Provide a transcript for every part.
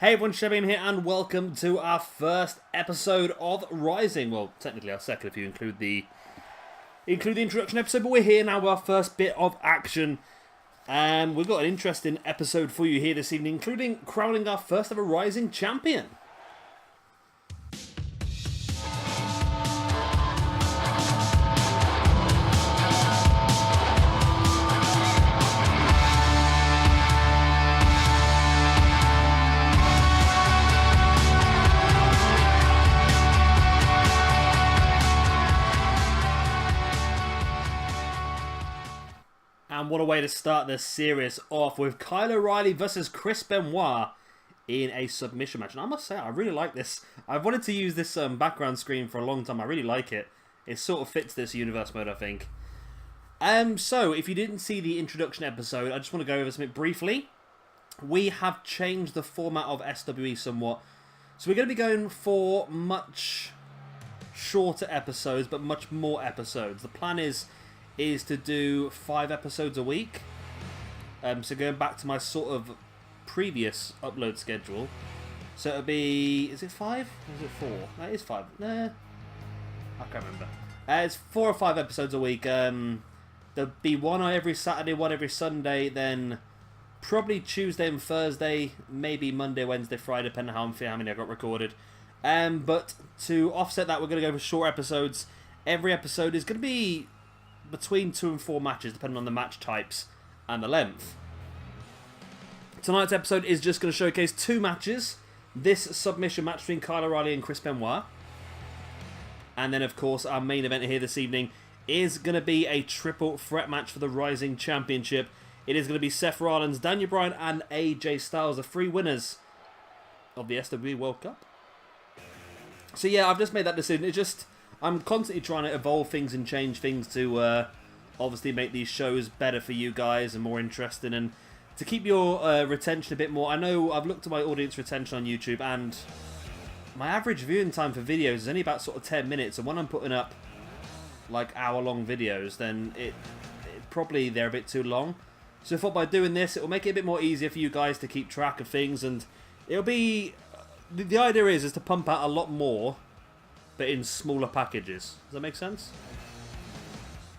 Hey everyone, Shabim here, and welcome to our first episode of Rising. Well, technically our second if you include the introduction episode, but we're here now with our first bit of action. And we've got an interesting episode for you here this evening, including crowning our first ever Rising champion. And what a way to start this series off with Reilly versus Benoit in a submission match. And I must say, I really like this. I've wanted to use this background screen for a long time. I really like it. It sort of fits this universe mode, I think. So, if you didn't see the introduction episode, I just want to go over something briefly. We have changed the format of SWE somewhat. So we're going to be going for much shorter episodes, but much more episodes. The plan is to do 5 episodes a week. So going back to my sort of previous upload schedule. So it'll be... Is it 5? Or is it 4? No, it is 5. Nah, I can't remember. It's 4 or 5 episodes a week. There'll be one every Saturday, one every Sunday. Then probably Tuesday and Thursday. Maybe Monday, Wednesday, Friday, depending on how many I got recorded. But to offset that, we're going to go for short episodes. Every episode is going to be between 2 and 4 matches, depending on the match types and the length. Tonight's episode is just going to showcase 2 matches. This submission match between Reilly and Benoit. And then, of course, our main event here this evening is going to be a triple threat match for the Rising Championship. It is going to be Seth Rollins, Bryan, and AJ Styles, the 3 winners of the SWE World Cup. So yeah, I've just made that decision. I'm constantly trying to evolve things and change things to obviously make these shows better for you guys and more interesting, and to keep your retention a bit more. I know I've looked at my audience retention on YouTube, and my average viewing time for videos is only about sort of 10 minutes, and when I'm putting up like hour-long videos, then it probably they're a bit too long. So I thought by doing this, it will make it a bit more easier for you guys to keep track of things, and it'll be... The idea is to pump out a lot more, but in smaller packages. Does that make sense?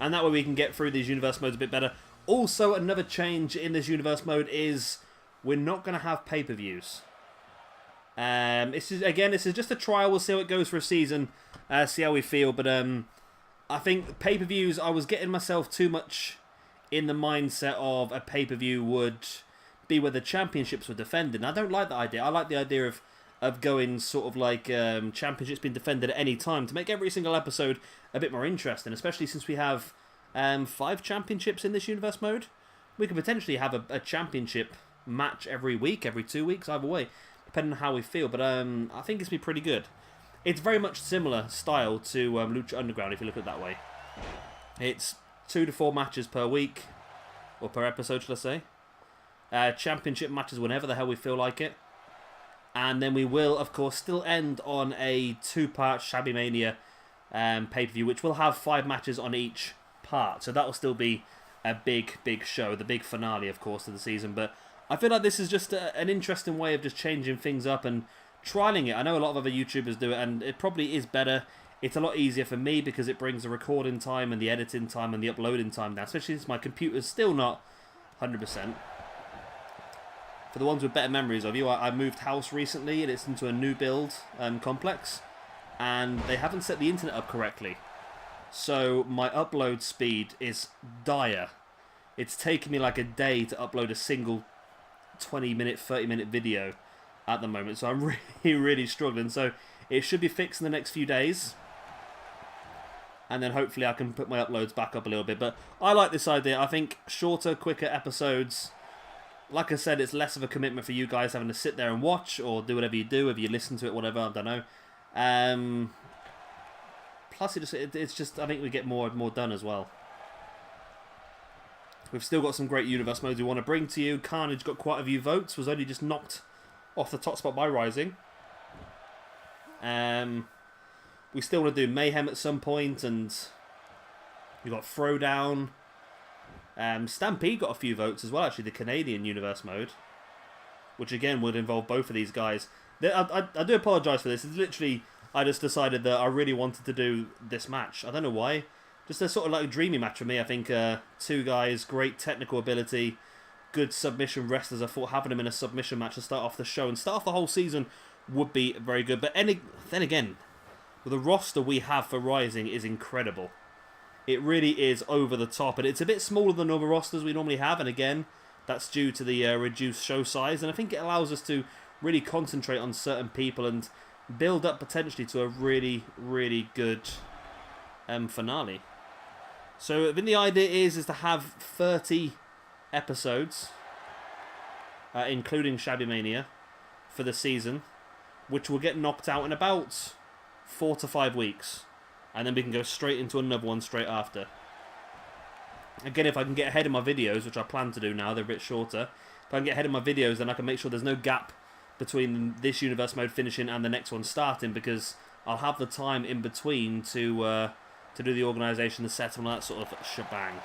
And that way we can get through these universe modes a bit better. Also, another change in this universe mode is we're not going to have pay-per-views. This is just a trial. We'll see how it goes for a season, see how we feel. But I think pay-per-views, I was getting myself too much in the mindset of a pay-per-view would be where the championships were defended. And I don't like that idea. I like the idea of going sort of like championships being defended at any time to make every single episode a bit more interesting, especially since we have 5 championships in this universe mode. We could potentially have a championship match every week, every 2 weeks, either way, depending on how we feel. But I think it's going to be pretty good. It's very much similar style to Lucha Underground, if you look at it that way. It's 2 to 4 matches per week, or per episode, should I say. Championship matches whenever the hell we feel like it. And then we will, of course, still end on a 2-part Shabby Mania pay-per-view, which will have 5 matches on each part. So that will still be a big, big show. The big finale, of course, of the season. But I feel like this is just an interesting way of just changing things up and trialing it. I know a lot of other YouTubers do it, and it probably is better. It's a lot easier for me because it brings the recording time and the editing time and the uploading time down, especially since my computer's still not 100%. For the ones with better memories of you, I moved house recently and it's into a new build complex, and they haven't set the internet up correctly. So my upload speed is dire. It's taken me like a day to upload a single 20-minute, 30-minute video at the moment. So I'm really, really struggling. So it should be fixed in the next few days. And then hopefully I can put my uploads back up a little bit. But I like this idea. I think shorter, quicker episodes... Like I said, it's less of a commitment for you guys having to sit there and watch or do whatever you do, if you listen to it, whatever, I don't know. Plus, it's just, I think we get more and more done as well. We've still got some great universe modes we want to bring to you. Carnage got quite a few votes, was only just knocked off the top spot by Rising. We still want to do Mayhem at some point, and we've got Throwdown. Stampede got a few votes as well, actually, the Canadian universe mode. which again would involve both of these guys. I do apologise for this. It's literally, I just decided that I really wanted to do this match. I don't know why. Just a sort of like a dreamy match for me. I think two guys, great technical ability, good submission wrestlers. I thought having them in a submission match to start off the show and start off the whole season would be very good. But then again, the roster we have for Rising is incredible. It really is over the top, and it's a bit smaller than other rosters we normally have, and again, that's due to the reduced show size, and I think it allows us to really concentrate on certain people and build up potentially to a really, really good finale. So I think the idea is to have 30 episodes, including Shabby Mania, for the season, which will get knocked out in about 4 to 5 weeks. And then we can go straight into another one straight after. Again, if I can get ahead of my videos, which I plan to do now, they're a bit shorter. If I can get ahead of my videos, then I can make sure there's no gap between this universe mode finishing and the next one starting, because I'll have the time in between to do the organisation, the setup, and that sort of shebang.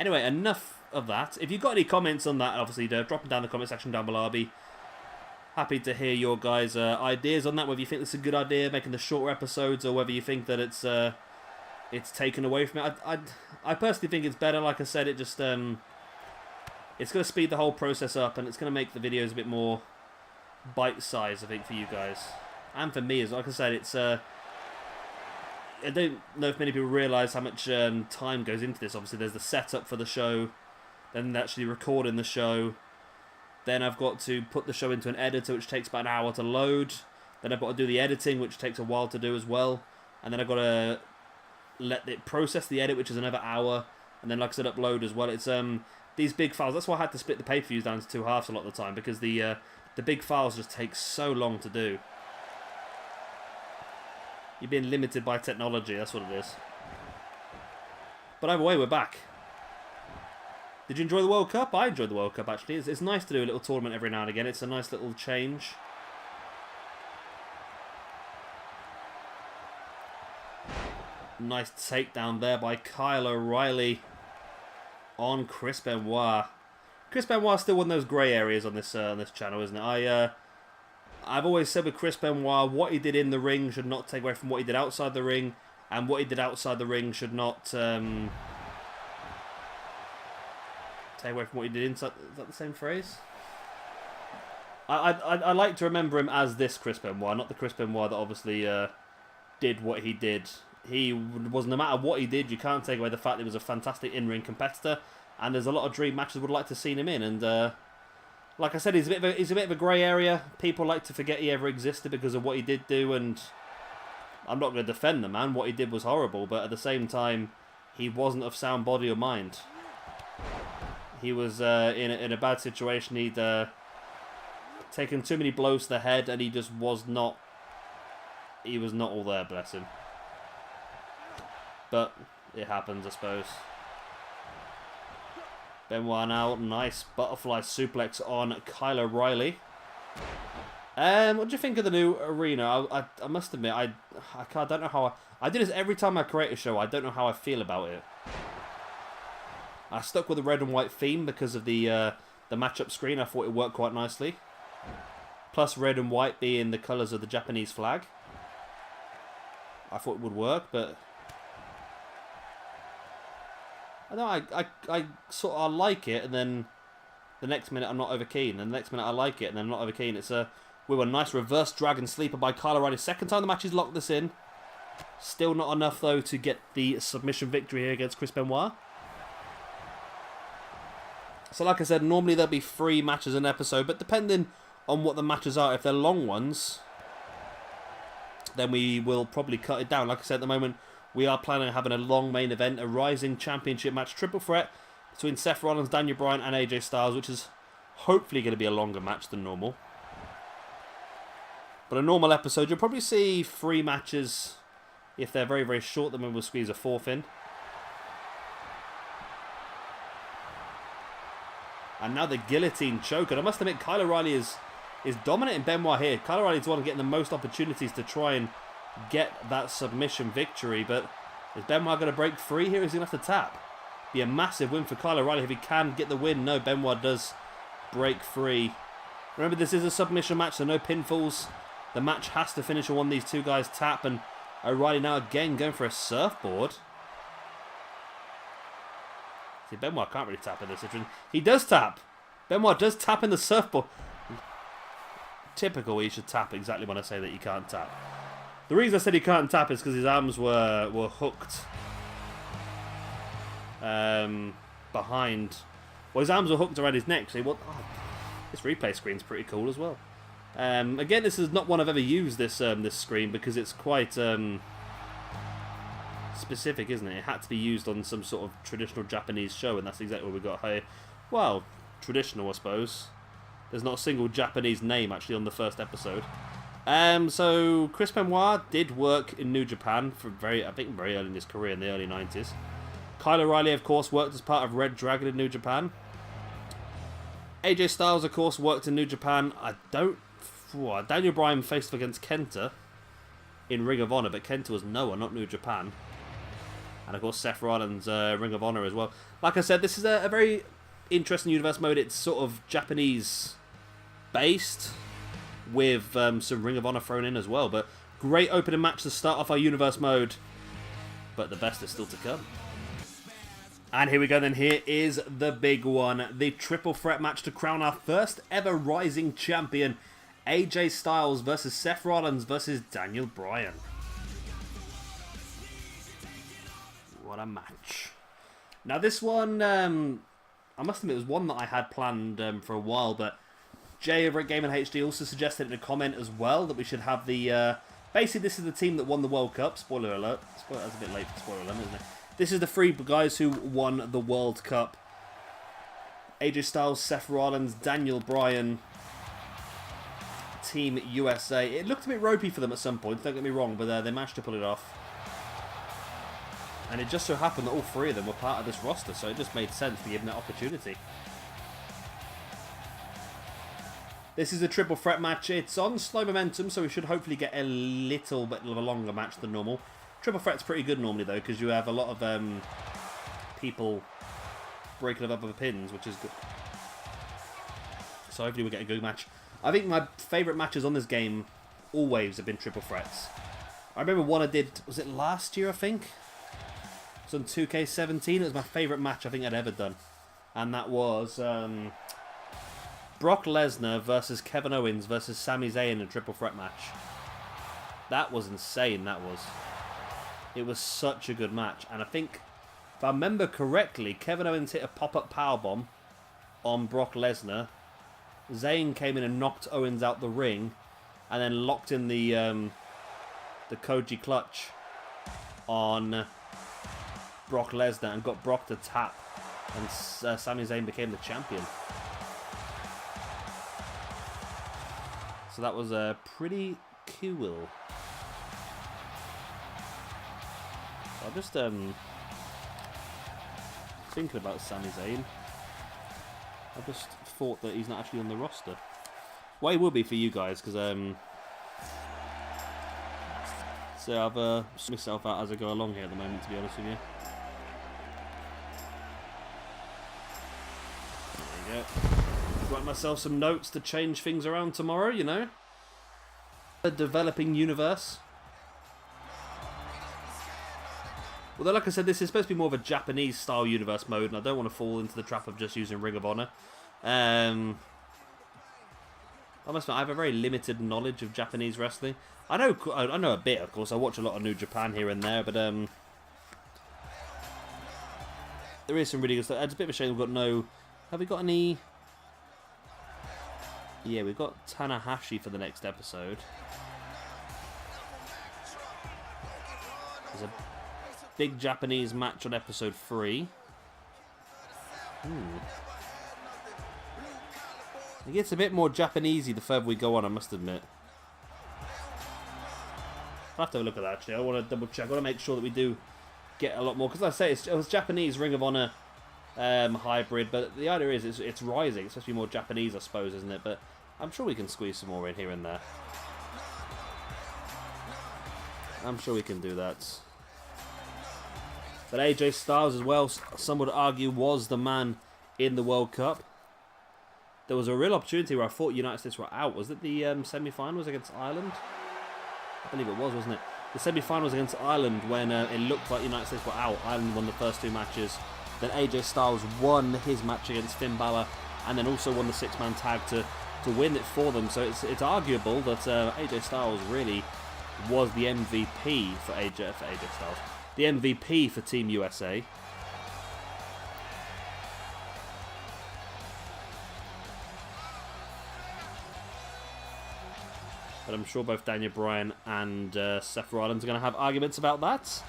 Anyway, enough of that. If you've got any comments on that, obviously, drop them down in the comment section down below. I'll be happy to hear your guys' ideas on that, whether you think this is a good idea, making the shorter episodes, or whether you think that it's taken away from it. I personally think it's better. Like I said, it just it's going to speed the whole process up, and it's going to make the videos a bit more bite-sized, I think, for you guys. And for me, as like I said, it's I don't know if many people realise how much time goes into this. Obviously, there's the setup for the show, then actually recording the show. Then I've got to put the show into an editor, which takes about an hour to load. Then I've got to do the editing, which takes a while to do as well. And then I've got to let it process the edit, which is another hour. And then, like I said, upload as well. It's these big files. That's why I had to split the pay-per-views down to 2 halves a lot of the time, because the big files just take so long to do. You're being limited by technology, that's what it is. But either way, we're back. Did you enjoy the World Cup? I enjoyed the World Cup, actually. It's nice to do a little tournament every now and again. It's a nice little change. Nice takedown there by Kyle O'Reilly on Chris Benoit. Chris Benoit's still one of those grey areas on this channel, isn't it? I've always said with Chris Benoit, what he did in the ring should not take away from what he did outside the ring, and what he did outside the ring should not take away from what he did inside. Is that the same phrase? I like to remember him as this Chris Benoit, not the Chris Benoit that obviously did what he did. He was, no matter what he did, you can't take away the fact that he was a fantastic in-ring competitor, and there's a lot of dream matches I would like to see him in, and like I said, he's a bit of a grey area. People like to forget he ever existed because of what he did do, and I'm not going to defend the man. What he did was horrible, but at the same time, he wasn't of sound body or mind. He was in a bad situation. He'd taken too many blows to the head, and he just was not. He was not all there, bless him. But it happens, I suppose. Benoit now, nice butterfly suplex on Kyle O'Reilly. What do you think of the new arena? I must admit, I don't know how I do this every time I create a show. I don't know how I feel about it. I stuck with the red and white theme because of the matchup screen. I thought it worked quite nicely. Plus red and white being the colours of the Japanese flag. I thought it would work, but I know I sort of like it, and then the next minute I'm not over keen, and the next minute I like it, and then I'm not over keen. It's a nice reverse dragon sleeper by Kyle O'Reilly. Second time the match he's locked this in. Still not enough though to get the submission victory here against Chris Benoit. So like I said, normally there'll be 3 matches an episode, but depending on what the matches are, if they're long ones, then we will probably cut it down. Like I said, at the moment, we are planning on having a long main event, a Rising Championship match, triple threat between Seth Rollins, Bryan, and AJ Styles, which is hopefully going to be a longer match than normal. But a normal episode, you'll probably see 3 matches. If they're very, very short, then we'll squeeze a 4th in. And now the guillotine choke. And I must admit, Kyle O'Reilly is dominating Benoit here. Kyle O'Reilly's the one getting the most opportunities to try and get that submission victory. But is Benoit going to break free here? Is he going to have to tap? Be a massive win for Kyle O'Reilly if he can get the win. No, Benoit does break free. Remember, this is a submission match, so no pinfalls. The match has to finish on one of these two guys tap, and O'Reilly now again going for a surfboard. See, Benoit can't really tap in this situation. He does tap. Benoit does tap in the surfboard. Typical, he should tap exactly when I say that you can't tap. The reason I said he can't tap is because his arms were hooked behind. Well, his arms were hooked around his neck. So this replay screen's pretty cool as well. Again, this is not one I've ever used, this this screen, because it's quite specific, isn't it? It had to be used on some sort of traditional Japanese show, and that's exactly what we got here. Well, traditional, I suppose. There's not a single Japanese name, actually, on the first episode. So, Chris Benoit did work in New Japan for very early in his career in the early 90s. Kyle O'Reilly, of course, worked as part of Red Dragon in New Japan. AJ Styles, of course, worked in New Japan. Daniel Bryan faced off against Kenta in Ring of Honor, but Kenta was Noah, not New Japan. And, of course, Seth Rollins, Ring of Honor as well. Like I said, this is a very interesting universe mode. It's sort of Japanese-based, with some Ring of Honor thrown in as well. But great opening match to start off our universe mode. But the best is still to come. And here we go then. Here is the big one. The triple threat match to crown our first ever rising champion. AJ Styles versus Seth Rollins versus Daniel Bryan. What a match. Now this one, I must admit, it was one that I had planned for a while, but Jay over at Game and HD also suggested in a comment as well that we should have the... basically, this is the team that won the World Cup. Spoiler alert. That's a bit late for spoiler alert, isn't it? This is the three guys who won the World Cup. AJ Styles, Seth Rollins, Daniel Bryan, Team USA. It looked a bit ropey for them at some point, don't get me wrong, but they managed to pull it off. And it just so happened that all three of them were part of this roster, so it just made sense to give them that opportunity. This is a triple threat match. It's on slow momentum, so we should hopefully get a little bit of a longer match than normal. Triple threat's pretty good normally, though, because you have a lot of people breaking it up with pins, which is good. So hopefully we'll get a good match. I think my favourite matches on this game always have been triple threats. I remember one I did, was it last year, I think? It was on 2K17. It was my favourite match I think I'd ever done. And that was Brock Lesnar versus Kevin Owens versus Sami Zayn in a triple threat match. That was insane, that was. It was such a good match. And I think, if I remember correctly, Kevin Owens hit a pop-up powerbomb on Brock Lesnar. Zayn came in and knocked Owens out the ring, and then locked in the Koji clutch on Brock Lesnar and got Brock to tap, and Sami Zayn became the champion. So that was pretty cool. I'm just thinking about Sami Zayn. I just thought that he's not actually on the roster. Well, he will be for you guys, because so I've sorted myself out as I go along here at the moment, to be honest with you. There you go. Write myself some notes to change things around tomorrow, you know. A developing universe. Although, like I said, this is supposed to be more of a Japanese-style universe mode, and I don't want to fall into the trap of just using Ring of Honor. I must admit, I have a very limited knowledge of Japanese wrestling. I know a bit, of course. I watch a lot of New Japan here and there, but there is some really good stuff. It's a bit of a shame we've got no... Have we got any... Yeah, we've got Tanahashi for the next episode. There's a big Japanese match on episode 3. It gets a bit more Japanesey the further we go on, I must admit. I'll have to have a look at that, actually. I want to double check. I want to make sure that we do get a lot more. Because like I say, it's Japanese Ring of Honor hybrid, but the idea is it's rising. It's supposed to be more Japanese, I suppose, isn't it? But I'm sure we can squeeze some more in here and there. I'm sure we can do that. But AJ Styles as well, some would argue, was the man in the World Cup. there was a real opportunity where I thought United States were out. Was it the semi-finals against Ireland? I believe it was, wasn't it? The semi-finals against Ireland when it looked like United States were out. Ireland won the first 2 matches. Then AJ Styles won his match against Finn Balor and then also won the 6-man tag to win it for them. So it's arguable that AJ Styles really was the MVP for AJ Styles. The MVP for Team USA. But I'm sure both Daniel Bryan and Seth Rollins are going to have arguments about that.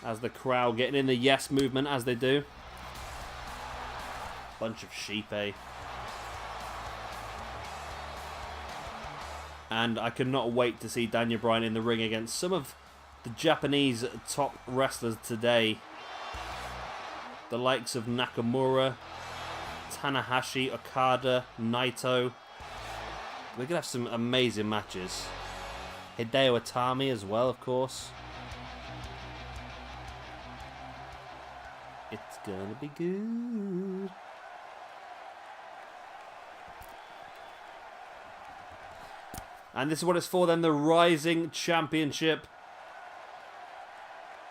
As the crowd getting in the yes movement as they do. Bunch of sheep, eh? And I cannot wait to see Daniel Bryan in the ring against some of the Japanese top wrestlers today. The likes of Nakamura, Tanahashi, Okada, Naito. We're going to have some amazing matches. Hideo Itami as well, of course. It's going to be good. And this is what it's for then, the Rising Championship.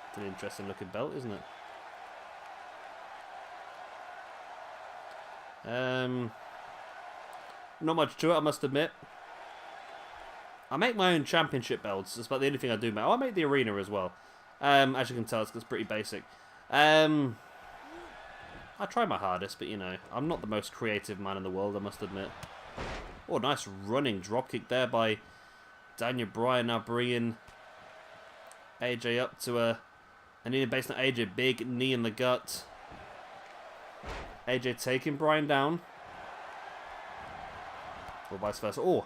It's an interesting looking belt, isn't it? Not much to it, I must admit. I make my own championship belts. That's about the only thing I do make. Oh, I make the arena as well. As you can tell, it's pretty basic. I try my hardest, but you know, I'm not the most creative man in the world, I must admit. Oh, nice running dropkick there by Daniel Bryan, now bringing AJ up to a knee based on AJ. Big knee in the gut. AJ taking Bryan down. Or vice versa. Oh,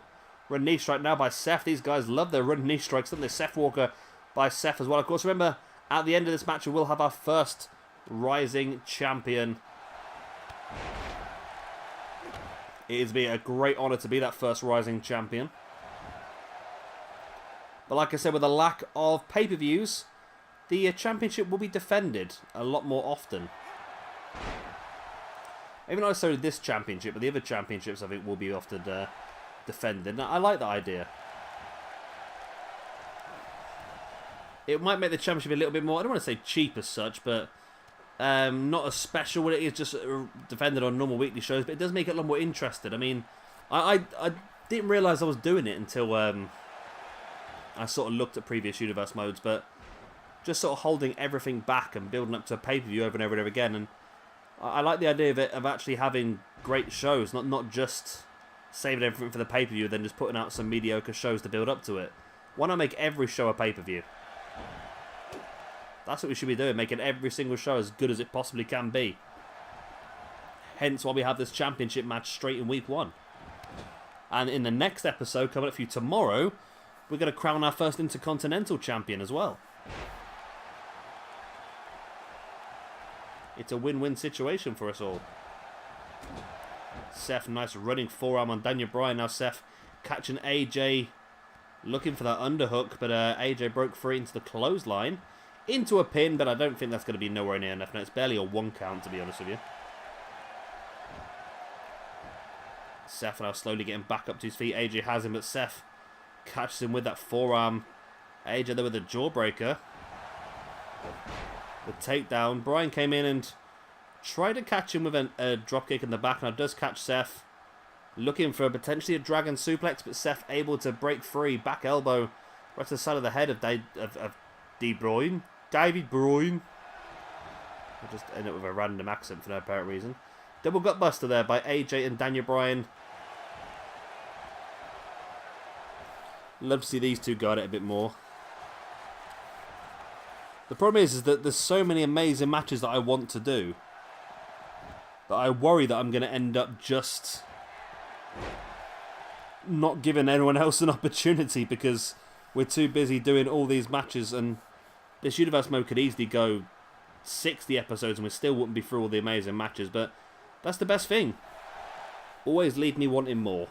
run knee strike now by Seth. These guys love their run knee strikes, don't they? Seth Walker by Seth as well. Of course, remember, at the end of this match, we will have our first Rising Champion. It is a great honour to be that first Rising Champion. But like I said, with a lack of pay-per-views, the championship will be defended a lot more often. Maybe not necessarily this championship, but the other championships I think will be often defended. Now, I like that idea. It might make the championship a little bit more, I don't want to say cheap as such, but not as special when it is just defended on normal weekly shows, but it does make it a lot more interesting. I mean, I didn't realise I was doing it until I sort of looked at previous universe modes, but just sort of holding everything back and building up to a pay-per-view over and over and over again. And I like the idea of it, of actually having great shows, not just saving everything for the pay-per-view, then just putting out some mediocre shows to build up to it. Why not make every show a pay-per-view? That's what we should be doing, making every single show as good as it possibly can be. Hence why we have this championship match straight in week 1. And in the next episode, coming up for you tomorrow, we're going to crown our first Intercontinental Champion as well. It's a win-win situation for us all. Seth, nice running forearm on Daniel Bryan. Now Seth catching AJ, looking for that underhook, but AJ broke free into the clothesline. Into a pin, but I don't think that's going to be nowhere near enough. Now, it's barely a 1 count, to be honest with you. Seth now slowly getting back up to his feet. AJ has him, but Seth catches him with that forearm. AJ there with a jawbreaker. The takedown. Bryan came in and tried to catch him with a dropkick in the back. Now does catch Seth. Looking for potentially a dragon suplex, but Seth able to break free. Back elbow right to the side of the head of Bryan. David Bryan. I just end up with a random accent for no apparent reason. Double gut buster there by AJ and Daniel Bryan. Love to see these two go at it a bit more. The problem is that there's so many amazing matches that I want to do that I worry that I'm going to end up just not giving anyone else an opportunity because we're too busy doing all these matches, and this universe mode could easily go 60 episodes and we still wouldn't be through all the amazing matches, but that's the best thing. Always leave me wanting more.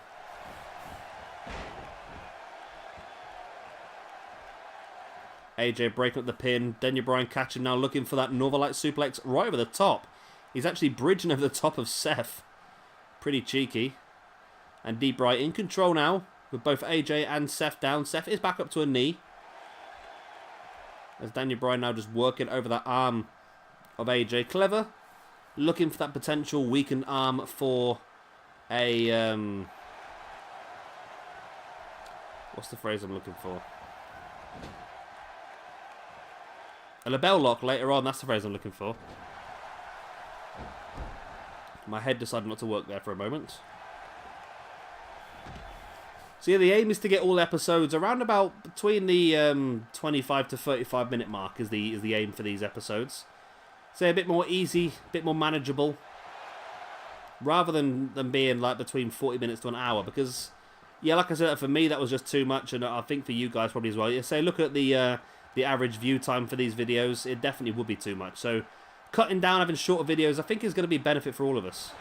AJ breaking up the pin. Daniel Bryan catching now, looking for that Northern Light suplex right over the top. He's actually bridging over the top of Seth. Pretty cheeky. And Bryan in control now, with both AJ and Seth down. Seth is back up to a knee. As Daniel Bryan now just working over that arm of AJ. Clever. Looking for that potential weakened arm for a... what's the phrase I'm looking for? A label lock later on. That's the phrase I'm looking for. My head decided not to work there for a moment. So yeah, the aim is to get all episodes around about between the 25 to 35 minute mark is the aim for these episodes. So a bit more easy, a bit more manageable, rather than being like between 40 minutes to an hour. Because yeah, like I said, for me that was just too much, and I think for you guys probably as well. You say look at the average view time for these videos, it definitely would be too much. So cutting down, having shorter videos, I think is going to be a benefit for all of us.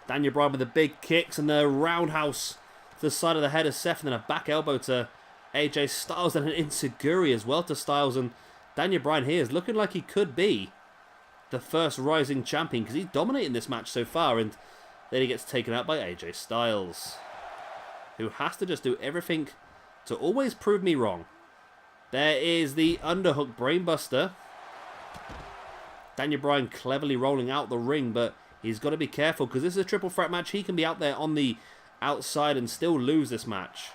Daniel Bryan with the big kicks and the roundhouse to the side of the head of Seth, and then a back elbow to AJ Styles, and an enziguri as well to Styles. And Daniel Bryan here is looking like he could be the first rising champion, because he's dominating this match so far, and then he gets taken out by AJ Styles, who has to just do everything to always prove me wrong. There is the underhook brainbuster. Daniel Bryan cleverly rolling out the ring, but he's got to be careful because this is a triple threat match. He can be out there on the outside and still lose this match.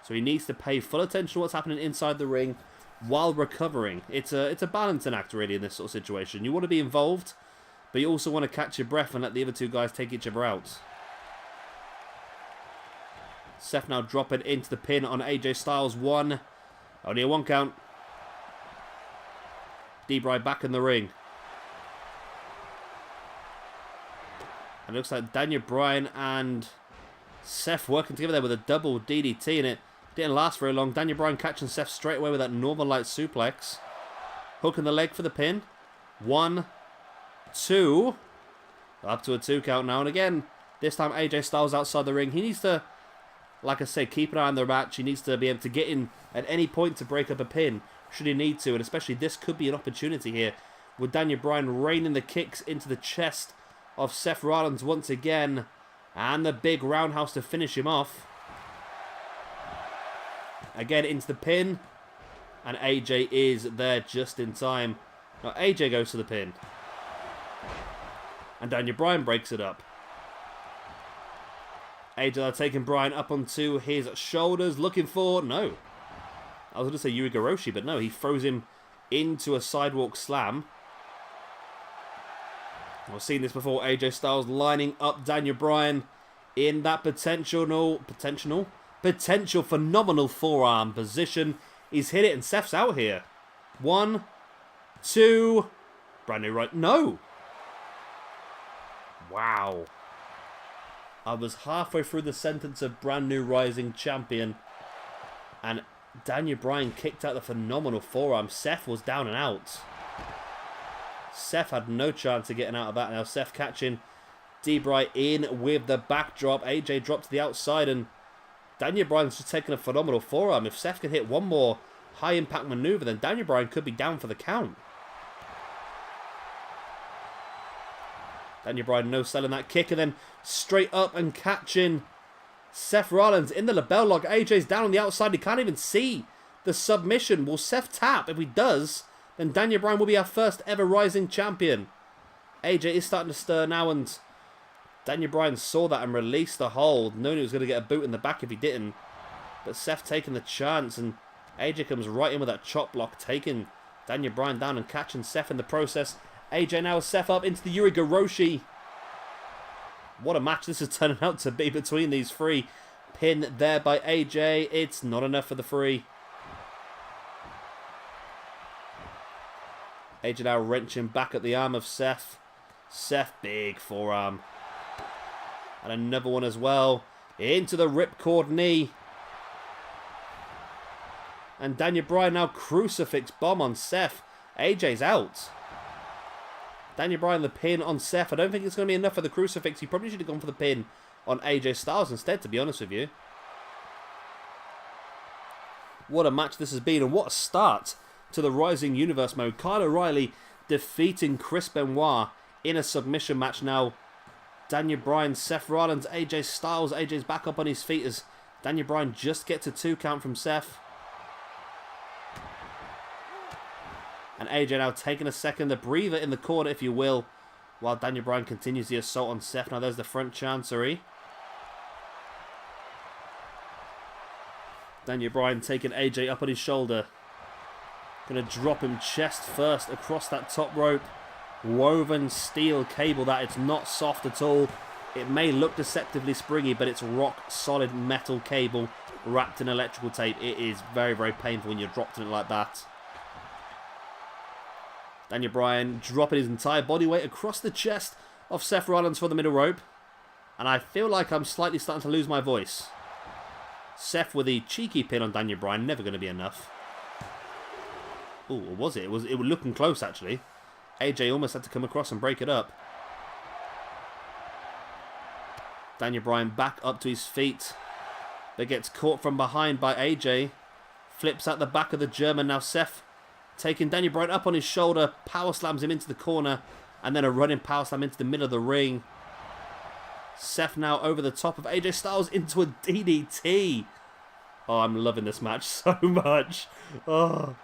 So he needs to pay full attention to what's happening inside the ring while recovering. It's a balancing act really in this sort of situation. You want to be involved, but you also want to catch your breath and let the other two guys take each other out. Seth now dropping into the pin on AJ Styles. Only a 1 count. Bryan back in the ring. And it looks like Daniel Bryan and Seth working together there with a double DDT, and it didn't last very long. Daniel Bryan catching Seth straight away with that Northern Light suplex. Hooking the leg for the pin. 1, 2. Up to a 2 count now. And again, this time AJ Styles outside the ring. He needs to, like I said, keep an eye on the match. He needs to be able to get in at any point to break up a pin, should he need to. And especially this could be an opportunity here, with Daniel Bryan raining the kicks into the chest of Seth Rollins once again. And the big roundhouse to finish him off. Again into the pin. And AJ is there just in time. Now AJ goes to the pin. And Daniel Bryan breaks it up. AJ taking Bryan up onto his shoulders, looking for... No. I was going to say Yuri-Goroshi, but no. He throws him into a sidewalk slam. I've seen this before. AJ Styles lining up Daniel Bryan in that potential phenomenal forearm position. He's hit it and Seth's out here. 1, 2. Brand new right. No. Wow. I was halfway through the sentence of brand new rising champion, and Daniel Bryan kicked out the phenomenal forearm. Seth was down and out. Seth had no chance of getting out of that. Now Seth catching Bryan in with the backdrop. AJ dropped to the outside, and Daniel Bryan's just taking a phenomenal forearm. If Seth could hit one more high impact maneuver, then Daniel Bryan could be down for the count. Daniel Bryan no selling that kick, and then straight up and catching Seth Rollins in the label lock. AJ's down on the outside. He can't even see the submission. Will Seth tap? If he does, then Daniel Bryan will be our first ever rising champion. AJ is starting to stir now, and Daniel Bryan saw that and released the hold, knowing he was going to get a boot in the back if he didn't. But Seth taking the chance, and AJ comes right in with that chop block, taking Daniel Bryan down and catching Seth in the process. AJ now Seth up into the Yuri-Goroshi. What a match this is turning out to be between these three. Pin there by AJ. It's not enough for the three. AJ now wrenching back at the arm of Seth. Seth, big forearm. And another one as well. Into the ripcord knee. And Daniel Bryan now crucifix bomb on Seth. AJ's out. Daniel Bryan the pin on Seth. I don't think it's going to be enough for the crucifix. He probably should have gone for the pin on AJ Styles instead, to be honest with you. What a match this has been, and what a start to the Rising Universe mode. Kyle O'Reilly defeating Chris Benoit in a submission match. Now, Daniel Bryan, Seth Rollins, AJ Styles. AJ's back up on his feet as Daniel Bryan just gets a 2 count from Seth. And AJ now taking a second, the breather in the corner, if you will, while Daniel Bryan continues the assault on Seth. Now there's the front chancery. Daniel Bryan taking AJ up on his shoulder. Going to drop him chest first across that top rope. Woven steel cable that, it's not soft at all. It may look deceptively springy, but it's rock solid metal cable wrapped in electrical tape. It is very, very painful when you're dropped in it like that. Daniel Bryan dropping his entire body weight across the chest of Seth Rollins for the middle rope. And I feel like I'm slightly starting to lose my voice. Seth with the cheeky pin on Daniel Bryan, never going to be enough. Oh, was it? It was looking close, actually. AJ almost had to come across and break it up. Daniel Bryan back up to his feet. But gets caught from behind by AJ. Flips out the back of the German. Now Seth taking Daniel Bryan up on his shoulder. Power slams him into the corner. And then a running power slam into the middle of the ring. Seth now over the top of AJ Styles into a DDT. Oh, I'm loving this match so much. Oh.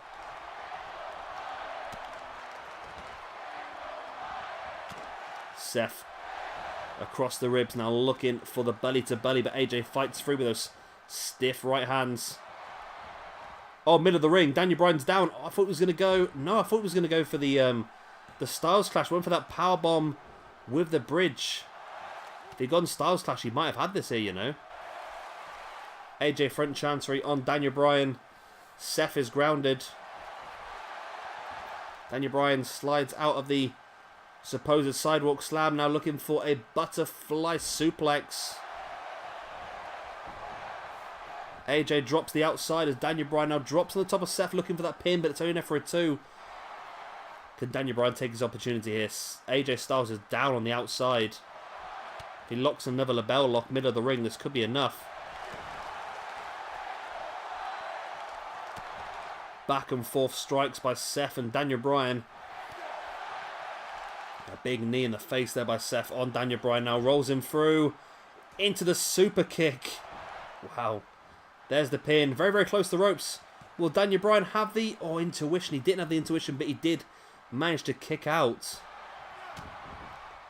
Seth across the ribs now looking for the belly to belly, but AJ fights through with those stiff right hands. Oh, middle of the ring. Daniel Bryan's down. Oh, I thought it was going to go. No, I thought it was going to go for the Styles Clash. Went for that power bomb with the bridge. If he'd gone Styles Clash, he might have had this here, you know. AJ front chancery on Daniel Bryan. Seth is grounded. Daniel Bryan slides out of the supposed sidewalk slam, now looking for a butterfly suplex. AJ drops the outside as Daniel Bryan now drops on the top of Seth, looking for that pin, but it's only enough for a 2. Can Daniel Bryan take his opportunity here? AJ Styles is down on the outside. If he locks another label lock middle of the ring, this could be enough. Back and forth strikes by Seth and Daniel Bryan. A big knee in the face there by Seth on Daniel Bryan. Now rolls him through into the super kick. Wow. There's the pin. Very, very close to the ropes. Will Daniel Bryan have the intuition? He didn't have the intuition, but he did manage to kick out.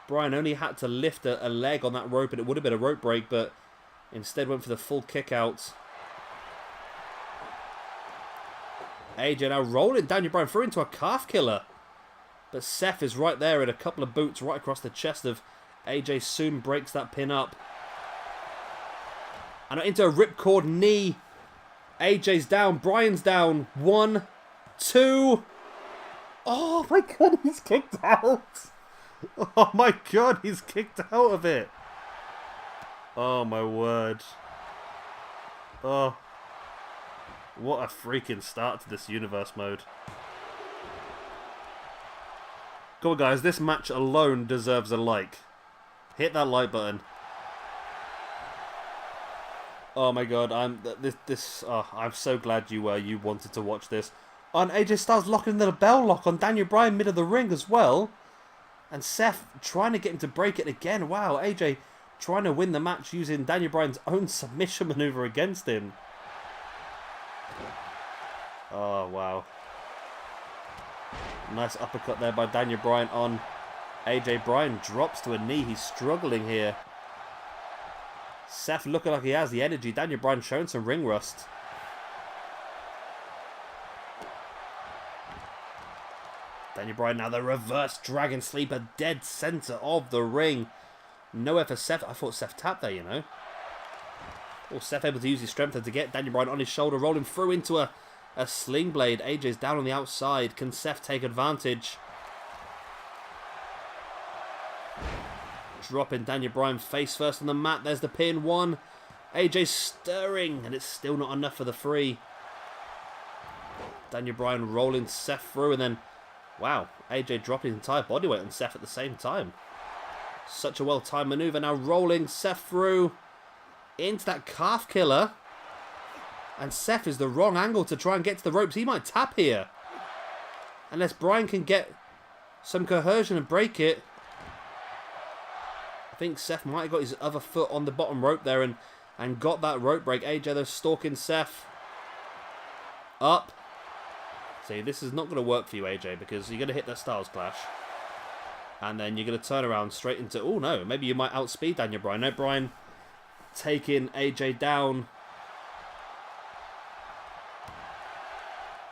Bryan only had to lift a leg on that rope and it would have been a rope break, but instead went for the full kick out. AJ now rolling Daniel Bryan through into a calf killer. But Seth is right there and a couple of boots right across the chest of AJ. Soon breaks that pin up. And into a ripcord knee. AJ's down. Bryan's down. 1, 2. Oh my god, he's kicked out. Oh my god, he's kicked out of it. Oh my word. Oh. What a freaking start to this universe mode. Come on guys, this match alone deserves a like. Hit that like button. Oh my god, I'm so glad you wanted to watch this. And AJ Styles locking the bell lock on Daniel Bryan mid of the ring as well. And Seth trying to get him to break it again. Wow, AJ trying to win the match using Daniel Bryan's own submission maneuver against him. Oh, wow. Nice uppercut there by Daniel Bryan on AJ. Bryan drops to a knee. He's struggling here. Seth looking like he has the energy. Daniel Bryan showing some ring rust. Daniel Bryan now the reverse dragon sleeper, dead center of the ring. Nowhere for Seth. I thought Seth tapped there, you know. Oh, Seth able to use his strength to get Daniel Bryan on his shoulder, rolling through into a sling blade. AJ's down on the outside. Can Seth take advantage? Dropping Daniel Bryan face first on the mat. There's the pin. 1. AJ stirring, and it's still not enough for the 3. Daniel Bryan rolling Seth through, and then, wow, AJ dropping his entire body weight on Seth at the same time. Such a well-timed maneuver. Now rolling Seth through into that calf killer. And Seth is the wrong angle to try and get to the ropes. He might tap here. Unless Bryan can get some coercion and break it. I think Seth might have got his other foot on the bottom rope there and got that rope break. AJ though stalking Seth. Up. See, this is not going to work for you, AJ, because you're going to hit the Styles Clash. And then you're going to turn around straight into... Oh, no. Maybe you might outspeed Daniel Bryan. No, Bryan taking AJ down.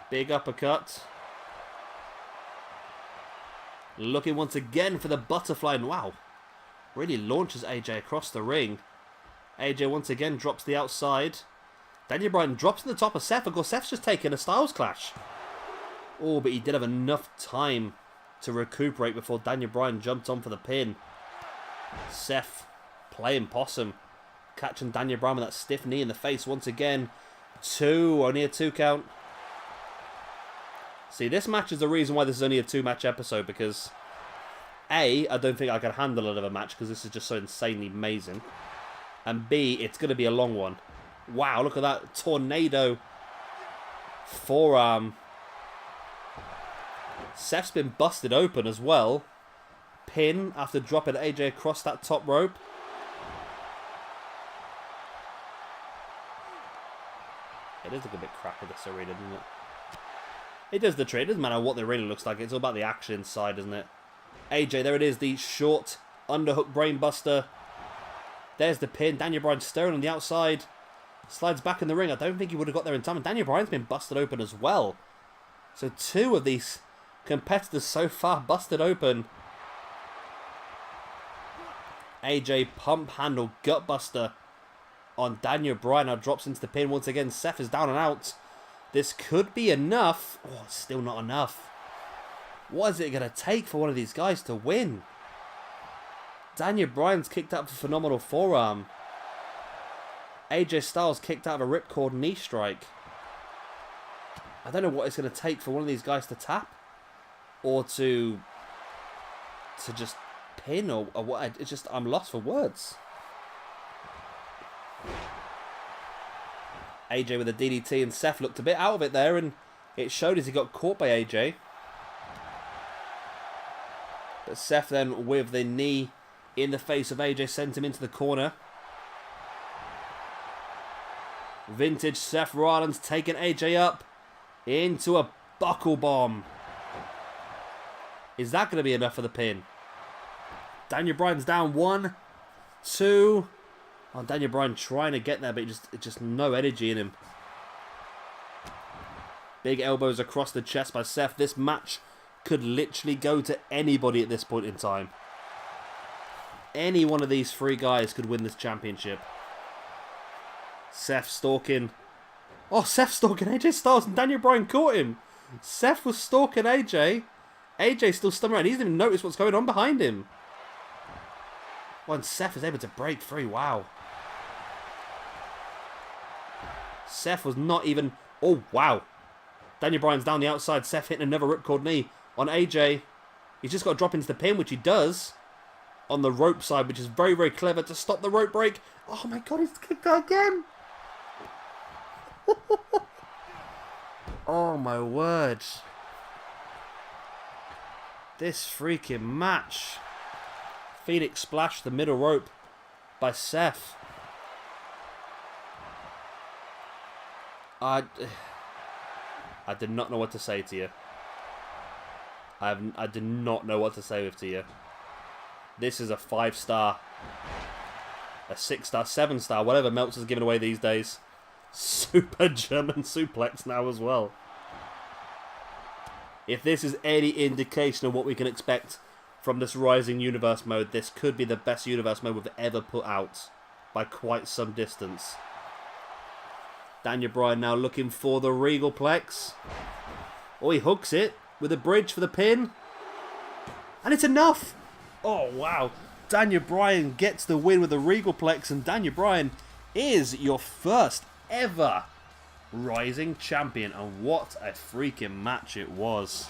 Big uppercut. Looking once again for the butterfly. And wow. Really launches AJ across the ring. AJ once again drops the outside. Daniel Bryan drops in the top of Seth. Of course, Seth's just taken a Styles Clash. Oh, but he did have enough time to recuperate before Daniel Bryan jumped on for the pin. Seth playing possum. Catching Daniel Bryan with that stiff knee in the face once again. Only a 2 count. See, this match is the reason why this is only a 2-match episode, because A, I don't think I can handle another match because this is just so insanely amazing. And B, it's going to be a long one. Wow, look at that tornado forearm. Seth's been busted open as well. Pin after dropping AJ across that top rope. It does look a bit crappy, this arena, doesn't it? It does the trick. It doesn't matter what the arena looks like. It's all about the action inside, isn't it? AJ, there it is. The short underhook brainbuster. There's the pin. Daniel Bryan stirring on the outside. Slides back in the ring. I don't think he would have got there in time. And Daniel Bryan's been busted open as well. So 2 of these competitors so far busted open. AJ pump handle gutbuster on Daniel Bryan. Now drops into the pin once again. Seth is down and out. This could be enough. Oh, it's still not enough. What is it going to take for one of these guys to win? Daniel Bryan's kicked out of a phenomenal forearm. AJ Styles kicked out of a ripcord knee strike. I don't know what it's going to take for one of these guys to tap. Or to just pin or what. It's just, I'm lost for words. AJ with a DDT and Seth looked a bit out of it there, and it showed as he got caught by AJ. But Seth then with the knee in the face of AJ sent him into the corner. Vintage Seth Rollins taking AJ up into a buckle bomb. Is that going to be enough for the pin? Daniel Bryan's down 1, 2. Oh, Daniel Bryan trying to get there, but just no energy in him. Big elbows across the chest by Seth. This match could literally go to anybody at this point in time. Any one of these 3 guys could win this championship. Seth stalking. Oh, Seth stalking AJ Styles and Daniel Bryan caught him. Seth was stalking AJ. AJ still stunned around. He doesn't even notice what's going on behind him. Well, and Seth is able to break free. Wow. Seth was not even... Oh, wow. Daniel Bryan's down the outside. Seth hitting another ripcord knee on AJ. He's just got to drop into the pin, which he does. On the rope side, which is very, very clever to stop the rope break. Oh, my God. He's kicked out again. Oh, my word. This freaking match. Phoenix Splash, the middle rope by Seth. I did not know what to say to you. I did not know what to say to you. This is a 5-star, a 6-star, 7-star, whatever Meltzer's giving away these days. Super German suplex now as well. If this is any indication of what we can expect from this Rising Universe mode, this could be the best Universe mode we've ever put out by quite some distance. Daniel Bryan now looking for the Regalplex. Oh, he hooks it with a bridge for the pin. And it's enough! Oh, wow. Daniel Bryan gets the win with the Regalplex, and Daniel Bryan is your first ever Rising Champion. And what a freaking match it was.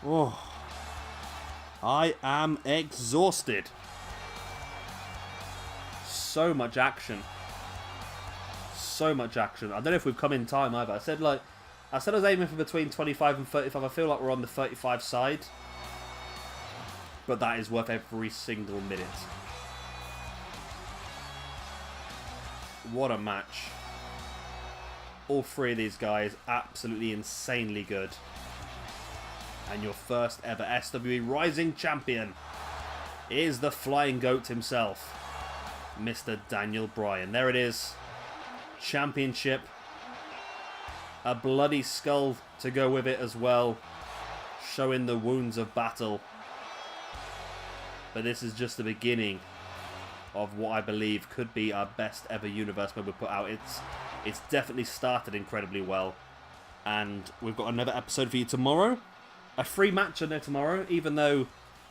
Oh. I am exhausted. So much action. so much action. I don't know if we've come in time either. I said I was aiming for between 25 and 35. I feel like we're on the 35 side. But that is worth every single minute. What a match. All three of these guys absolutely insanely good. And your first ever SWE Rising Champion is the Flying Goat himself, Mr. Daniel Bryan. There it is. Championship. A bloody skull to go with it as well, showing the wounds of battle. But this is just the beginning of what I believe could be our best ever universe mode we put out. It's definitely started incredibly well. And we've got another episode for you tomorrow. A free match on there tomorrow, even though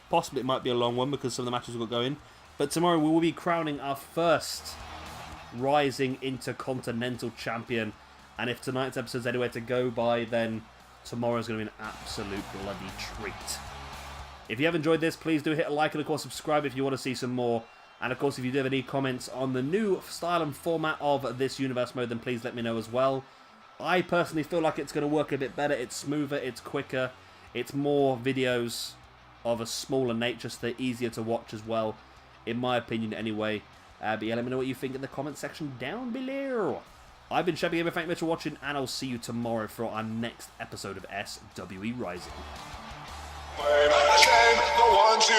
possibly it might be a long one because some of the matches we've got going. But tomorrow we will be crowning our first Rising Intercontinental Champion. And if tonight's episode is anywhere to go by, then tomorrow's going to be an absolute bloody treat. If you have enjoyed this, please do hit a like and of course subscribe if you want to see some more. And of course if you do have any comments on the new style and format of this universe mode, then please let me know as well. I personally feel like it's going to work a bit better. It's smoother, it's quicker, it's more videos of a smaller nature, so they're easier to watch as well, in my opinion anyway. But yeah, let me know what you think in the comment section down below. I've been Chevy Gamer, thank you much for watching, and I'll see you tomorrow for our next episode of SWE Rising. The ones who